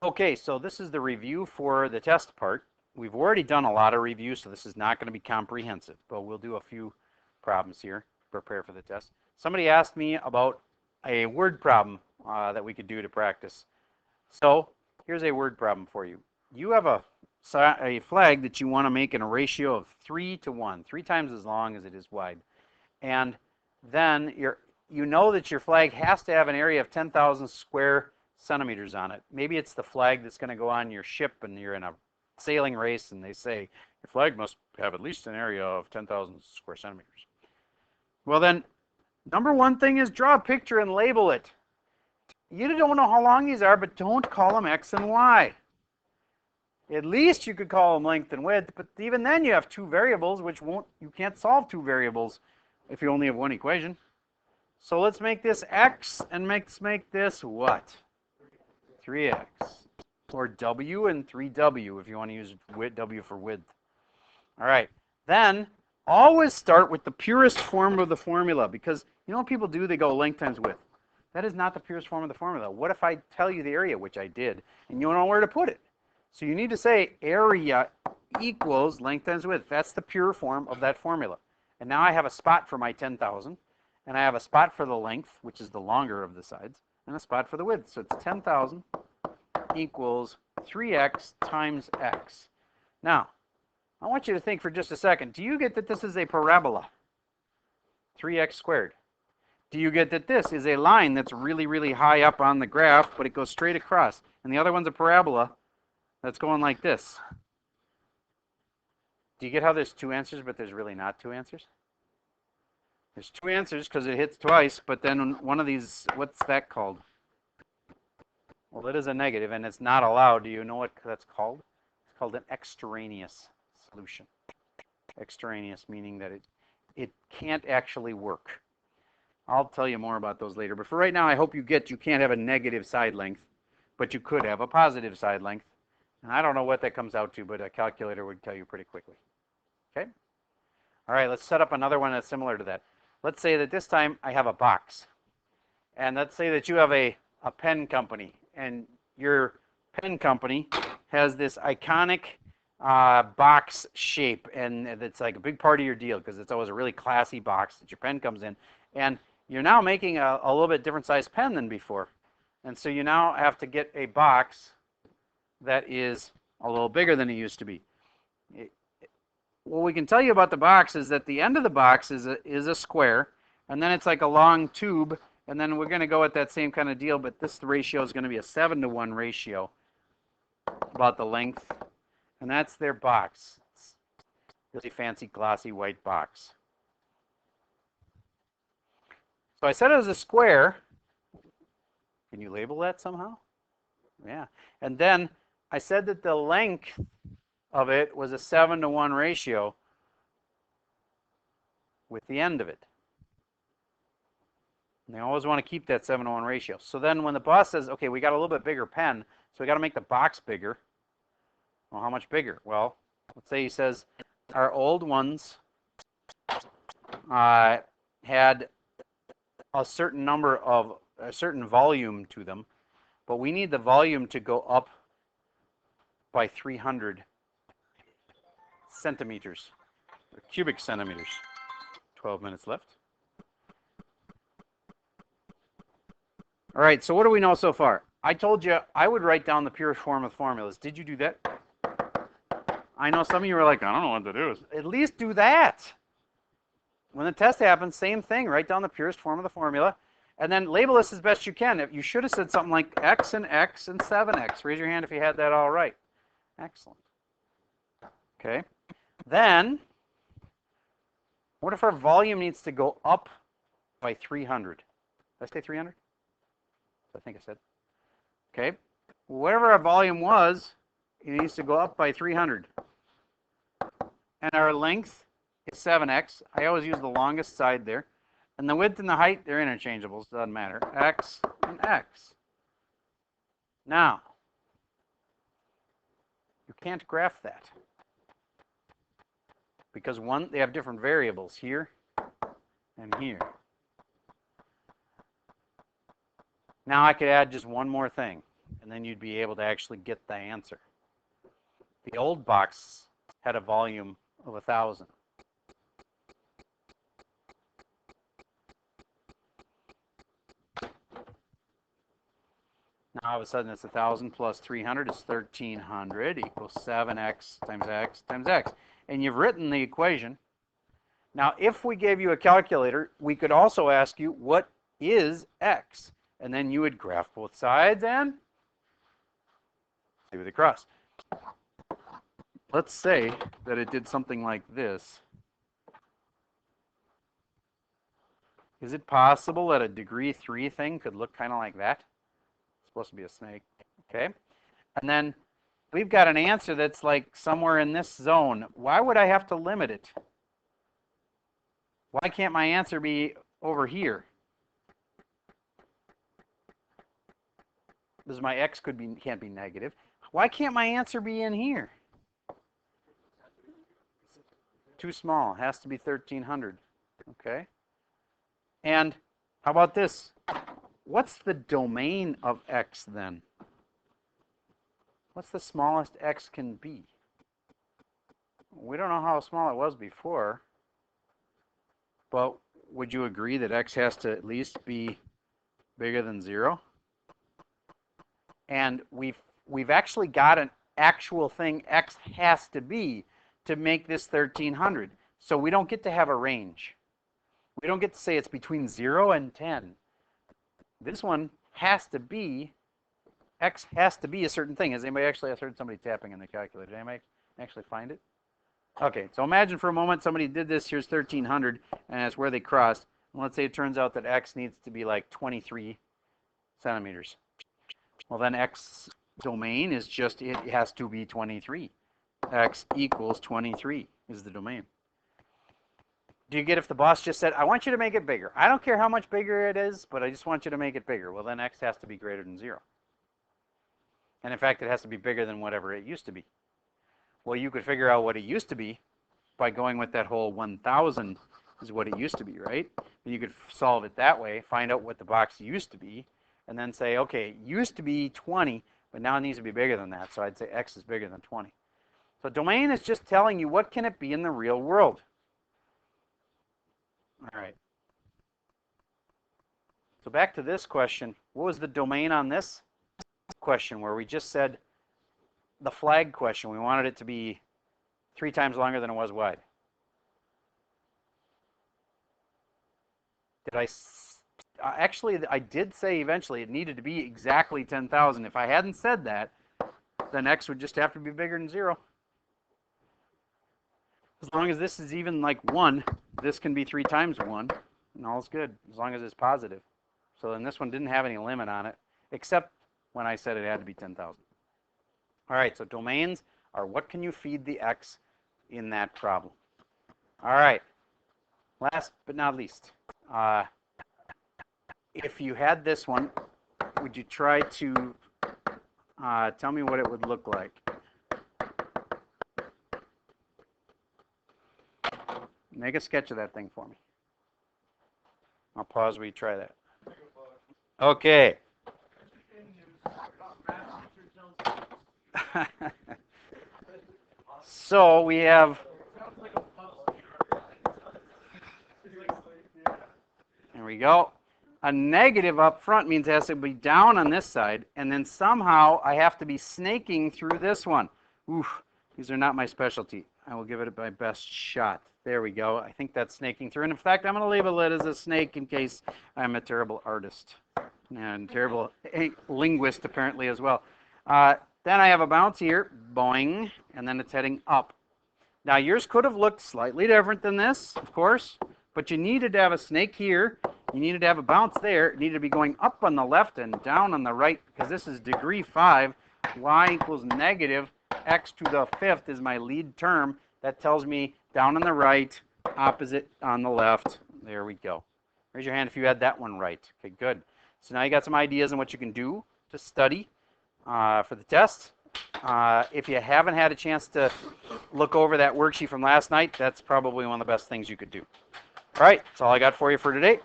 Okay, so this is the review for the test part. We've already done a lot of reviews, so this is not going to be comprehensive, but we'll do a few problems here, prepare for the test. Somebody asked me about a word problem that we could do to practice. So here's a word problem for you. You have a flag that you want to make in a ratio of 3 to 1, 3 times as long as it is wide. And then you know that your flag has to have an area of 10,000 square centimeters on it. Maybe it's the flag that's going to go on your ship and you're in a sailing race and they say your flag must have at least an area of 10,000 square centimeters. Well then, number one thing is draw a picture and label it. You don't know how long these are, but don't call them X and Y. At least you could call them length and width, but even then you have two variables, which you can't solve two variables if you only have one equation. So let's make this X and let's make this what? 3X. Or W and 3W if you want to use W for width. All right. Then always start with the purest form of the formula, because you know what people do? They go length times width. That is not the purest form of the formula. What if I tell you the area, which I did, and you don't know where to put it? So you need to say area equals length times width. That's the pure form of that formula. And now I have a spot for my 10,000, and I have a spot for the length, which is the longer of the sides, and a spot for the width. So it's 10,000 equals 3x times x. Now, I want you to think for just a second. Do you get that this is a parabola? 3x squared. Do you get that this is a line that's really, really high up on the graph, but it goes straight across? And the other one's a parabola that's going like this. Do you get how there's two answers, but there's really not two answers? There's two answers because it hits twice, but then one of these, what's that called? Well, it is a negative, and it's not allowed. Do you know what that's called? It's called an extraneous solution. Extraneous meaning that it can't actually work. I'll tell you more about those later. But for right now, I hope you get you can't have a negative side length, but you could have a positive side length. And I don't know what that comes out to, but a calculator would tell you pretty quickly. Okay? All right, let's set up another one that's similar to that. Let's say that this time I have a box. And let's say that you have a pen company, and your pen company has this iconic box shape, and it's like a big part of your deal because it's always a really classy box that your pen comes in. And you're now making a little bit different size pen than before. And so you now have to get a box that is a little bigger than it used to be. What we can tell you about the box is that the end of the box is a square, and then it's like a long tube, and then we're going to go at that same kind of deal, but this ratio is going to be a 7-to-1 ratio about the length, and that's their box. It's a really fancy, glossy white box. So I said it was a square. Can you label that somehow? Yeah. And then I said that the length of it was a 7-to-1 ratio with the end of it. And they always want to keep that 7-to-1 ratio. So then when the boss says, okay, we got a little bit bigger pen, so we got to make the box bigger. Well, how much bigger? Well, let's say he says our old ones had a certain number of a certain volume to them, but we need the volume to go up by 300 centimeters, or cubic centimeters. 12 minutes left. All right, so what do we know so far? I told you I would write down the purest form of formulas. Did you do that? I know some of you are like, I don't know what to do. At least do that. When the test happens, same thing. Write down the purest form of the formula, and then label this as best you can. If you should have said something like x and 7x. Raise your hand if you had that all right. Excellent. Okay. Then, what if our volume needs to go up by 300? Did I say 300? I think I said. Okay. Whatever our volume was, it needs to go up by 300. And our length is 7x. I always use the longest side there. And the width and the height, they're interchangeable, so it doesn't matter. X and x. Now, you can't graph that. Because one, they have different variables here and here. Now I could add just one more thing. and then you'd be able to actually get the answer. The old box had a volume of 1,000. Now all of a sudden it's 1,000 plus 300 is 1,300 equals 7x times x times x. And you've written the equation. Now if we gave you a calculator, we could also ask you what is x? And then you would graph both sides and see what they cross. Let's say that it did something like this. Is it possible that a degree 3 thing could look kind of like that? It's supposed to be a snake. Okay. And then we've got an answer that's like somewhere in this zone. Why would I have to limit it? Why can't my answer be over here? Because my x can't be negative. Why can't my answer be in here? Too small. It has to be 1,300. Okay. And how about this? What's the domain of x then? What's the smallest x can be? We don't know how small it was before, but would you agree that x has to at least be bigger than 0? And we've actually got an actual thing x has to be to make this 1,300. So we don't get to have a range. We don't get to say it's between 0 and 10. This one has to be, x has to be a certain thing. Has anybody actually, I heard somebody tapping in the calculator. Did anybody actually find it? Okay, so imagine for a moment somebody did this. Here's 1,300, and that's where they crossed. And let's say it turns out that x needs to be like 23 centimeters. Well, then x domain is just, it has to be 23. X equals 23 is the domain. Do you get if the boss just said, I want you to make it bigger. I don't care how much bigger it is, but I just want you to make it bigger. Well, then x has to be greater than 0. And in fact, it has to be bigger than whatever it used to be. Well, you could figure out what it used to be by going with that whole 1,000 is what it used to be, right? And you could solve it that way, find out what the box used to be, and then say, okay, it used to be 20, but now it needs to be bigger than that. So I'd say x is bigger than 20. So domain is just telling you what can it be in the real world. All right. So back to this question. What was the domain on this question where we just said the flag question? We wanted it to be 3 times longer than it was wide. Did actually, I did say eventually it needed to be exactly 10,000. If I hadn't said that, then x would just have to be bigger than 0. As long as this is even like 1, this can be 3 times 1, and all's good, as long as it's positive. So then this one didn't have any limit on it, except when I said it had to be 10,000. All right, so domains are what can you feed the x in that problem. All right, last but not least, if you had this one, would you try to tell me what it would look like? Make a sketch of that thing for me. I'll pause while you try that. Okay. So we have, there we go. A negative up front means it has to be down on this side, and then somehow I have to be snaking through this one. Oof, these are not my specialty. I will give it my best shot. There we go. I think that's snaking through. And in fact, I'm going to label it as a snake in case I'm a terrible artist and terrible linguist apparently as well. Then I have a bounce here, boing, and then it's heading up. Now yours could have looked slightly different than this, of course, but you needed to have a snake here. You needed to have a bounce there. It needed to be going up on the left and down on the right because this is degree 5. Y equals negative x to the 5th is my lead term. That tells me down on the right, opposite on the left. There we go. Raise your hand if you had that one right. Okay, good. So now you got some ideas on what you can do to study for the test. If you haven't had a chance to look over that worksheet from last night, that's probably one of the best things you could do. All right, that's all I got for you for today.